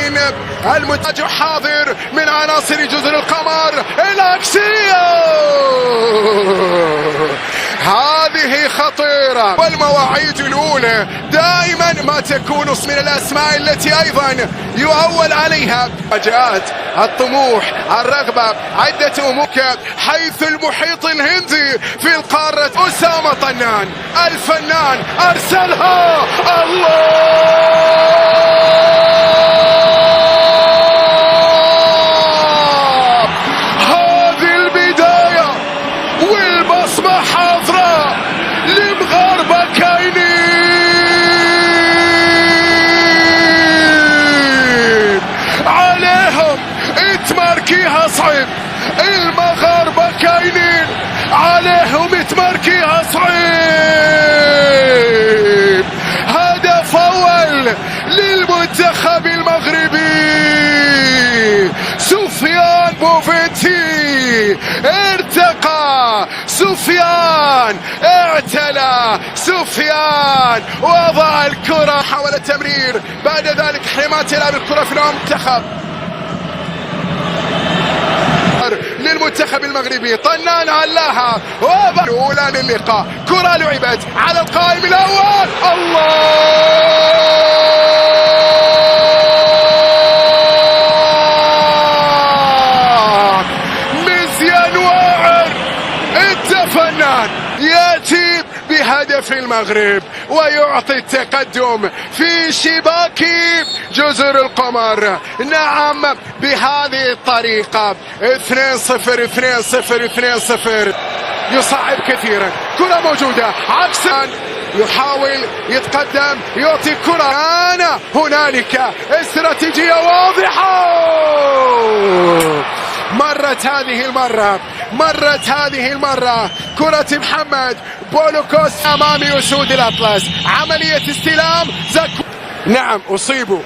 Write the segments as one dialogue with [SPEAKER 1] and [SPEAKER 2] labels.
[SPEAKER 1] لاعبين المنتج حاضر من عناصر جزر القمر. العكسية هذه خطيرة، والمواعيد الأولى دائما ما تكون من الأسماء التي أيضا يؤول عليها مفاجآت، الطموح، الرغبة، عدة أمور، حيث المحيط الهندي في القارة. أسامة طنان الفنان أرسلها، الله هذه البداية والبصمة حاضرة لمغاربة كاينين، عليهم تماركيها صعب. المغاربة كاينين عليهم تماركيها صعب. هدف أول للمنتخب المغربي. سفيان بوفيتي ارتقى، سفيان اعتلى، سفيان وضع الكرة، حاول التمرير، بعد ذلك حماية يلعب الكرة في المنتخب للمنتخب المغربي. طنان علاها الأولى للقاء، كرة لعبت على القائم الأول، الله مزيان واعر. انت فنان، ياتي بهدف المغرب ويعطي التقدم في شباك جزر القمر. نعم، بهذه الطريقة 2-0 2-0 2-0. يصعب كثيرا، كرة موجودة عكسا، يحاول يتقدم، يعطي كرة. أنا هنالك استراتيجية واضحة. مرت هذه المرة كرة محمد بولوكوس أمام أسود الأطلس. عملية استلام نعم، أصيبوا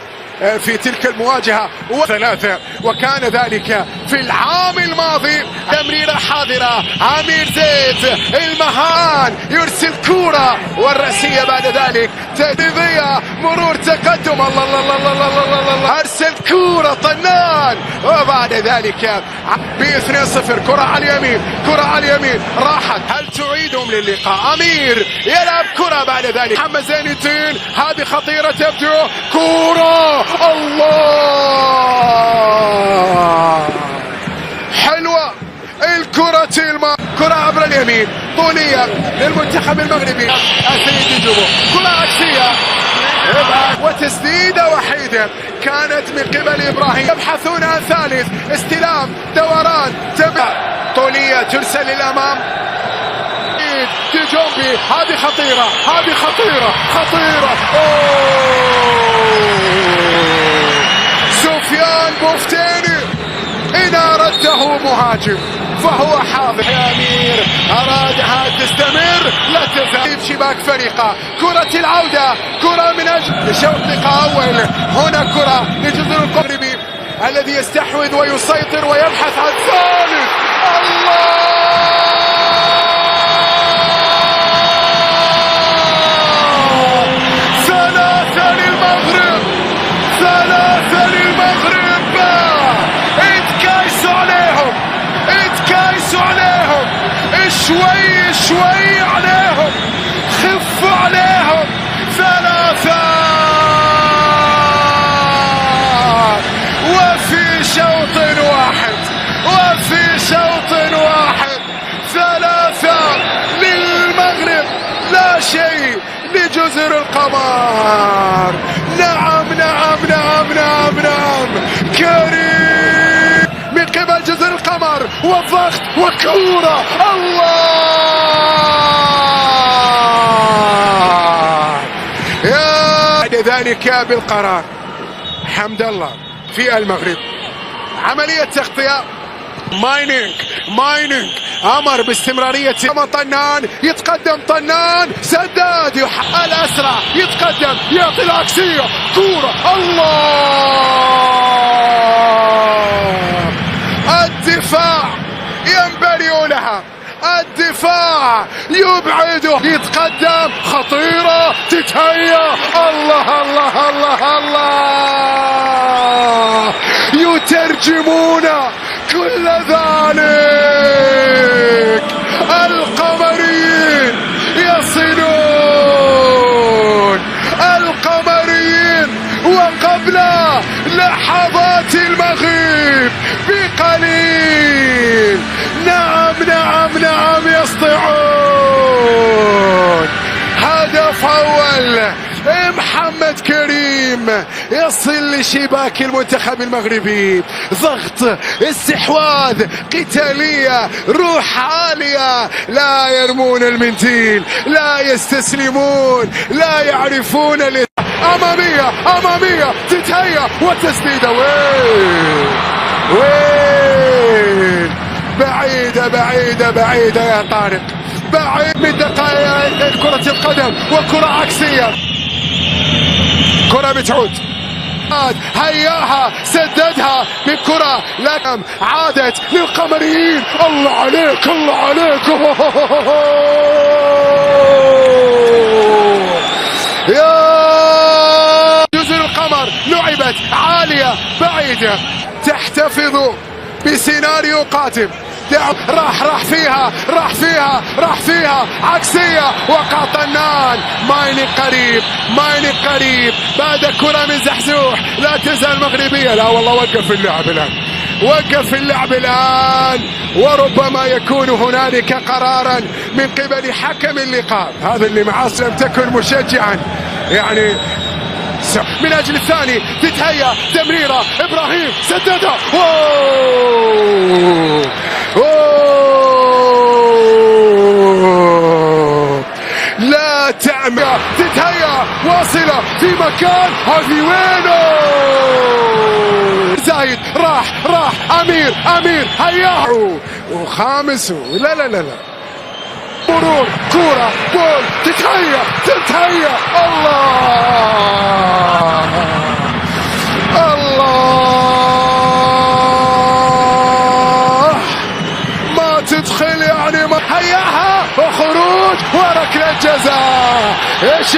[SPEAKER 1] في تلك المواجهة وثلاثة، وكان ذلك في العام الماضي. تمريرة حاضرة، عمير زيد المهان يرسل كرة، والرأسية بعد ذلك تهديدية، مرور تقدم، الله الله الله الله الله الله، أرسل كرة طنان، وبعد ذلك ب2-0. كرة على اليمين، راحت. هل تعيدهم للقاء؟ أمير يلعب كرة، بعد ذلك محمد زين الدين، هذه خطيرة تبدو، كرة، الله حلوة الكرة، كرة عبر اليمين طولية للمنتخب المغربي. السيد يجيبه كرة عكسية، وتسديدة وحيدة كانت من قبل إبراهيم. يبحثون عن ثالث، استلام، دوران، طولية ترسل للأمام. تجومبي، هذه خطيرة، سفيان بوفتيني إن أردته مهاجم فهو حاضر. أمير أرادها تستمر، لا تزال شباك فريقه. كرة العودة، كرة من أجل شوط لقاء أول. هنا كرة لجزر المغربي الذي يستحوذ ويسيطر ويبحث عن ثالث، الله ثلاثة للمغرب. اتكايسوا عليهم، شوي عليهم، خفوا عليهم. 3 وفي شوط واحد 3 للمغرب، لا شيء لجزر القمر. نعم كريم من قبل جزر القمر، والضغط وكورة، الله يا ذلك بالقرار. حمد الله في المغرب، عملية تغطية. مايننج أمر باستمرارية. طنان يتقدم، طنان سداد الأسرع، يتقدم، يعطي العكسية، كورة، الله الدفاع ينبري لها، الدفاع يبعده، يتقدم، خطيرة، تتهيأ، الله الله الله الله يترجمون كل ذلك. القمريين يصلون، القمريين وقبل لحظات المغيب بقليل. نعم نعم نعم يسطعون. هدف أول محمد كريم يصل لشباك المنتخب المغربي. ضغط، استحواذ، قتالية، روح عالية. لا يرمون المنديل، لا يستسلمون، لا يعرفون أمامية أمامية، تتهيأ وتسديدة. وين بعيدة بعيدة بعيدة يا طارق، بعيد من دقائق كرة القدم. وكرة عكسية، كرة بتعود، هياها، سددها بكرة لكن عادت للقمريين. الله عليك الله عليك يا جزر القمر. لعبت عالية بعيدة، تحتفظ بسيناريو قاتم. راح فيها عكسية. وقطنان مايني قريب، مايني قريب بعد كرة من زحزوح. لا تزال مغربية. لا والله وقف اللعب الآن، وقف اللعب الآن. وربما يكون هنالك قرارا من قبل حكم اللقاء. هذا اللي معاص لم تكن مشجعا يعني. من أجل الثاني، تتهيأ تمريرة، إبراهيم سددها. لا تعمل، تتهيأ واصلة في مكان. هذه وينه؟ زايد راح أمير هياه. وخامس لا لا لا لا، مرور، كرة، جول، تتهيأ الله ما تدخل يعني. هياها وخروج وركلة جزاء. ايش